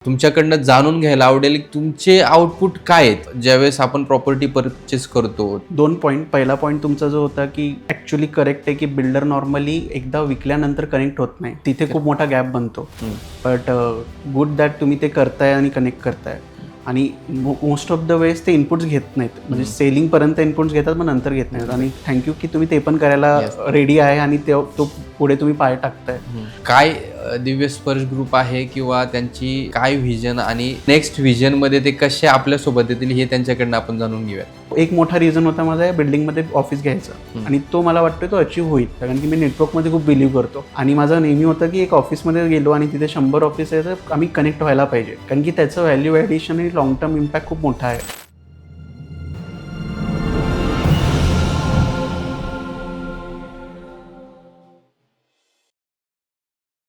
तुमच्याकडनं जाणून घ्यायला आवडेल की तुमचे आउटपुट काय आहेत ज्यावेळेस आपण प्रॉपर्टी परचेस करतो. 2 पॉईंट. पहिला पॉईंट तुमचा जो होता की ॲक्च्युली करेक्ट आहे की बिल्डर नॉर्मली एकदा विकल्यानंतर कनेक्ट होत नाही, तिथे खूप मोठा गॅप बनतो. बट गुड दॅट तुम्ही ते करताय आणि कनेक्ट करताय. आणि मोस्ट ऑफ द वेळेस ते इनपुट्स घेत नाहीत, म्हणजे सेलिंगपर्यंत इनपुट्स घेतात मग नंतर घेत नाहीत. आणि थँक्यू की तुम्ही ते पण करायला रेडी आहे आणि तो पुढे तुम्ही पाय टाकताय. काय दिव्य स्पर्श ग्रुप आहे किंवा त्यांची काय व्हिजन आणि नेक्स्ट व्हिजन मध्ये ते कसे आपल्या सोबत येतील हे त्यांच्याकडनं आपण जाणून घेऊया. एक मोठा रिझन होता माझा या बिल्डिंगमध्ये ऑफिस घ्यायचा, आणि तो मला वाटतं तो अचीव्ह होईल, कारण की मी नेटवर्कमध्ये खूप बिलीव्ह करतो. आणि माझं नेहमी होतं की एक ऑफिसमध्ये गेलो आणि तिथे 100 ऑफिस आहे तर आम्ही कनेक्ट व्हायला पाहिजे, कारण की त्याचं व्हॅल्यू ॲडिशन आणि लॉंग टर्म इम्पॅक्ट खूप मोठा आहे.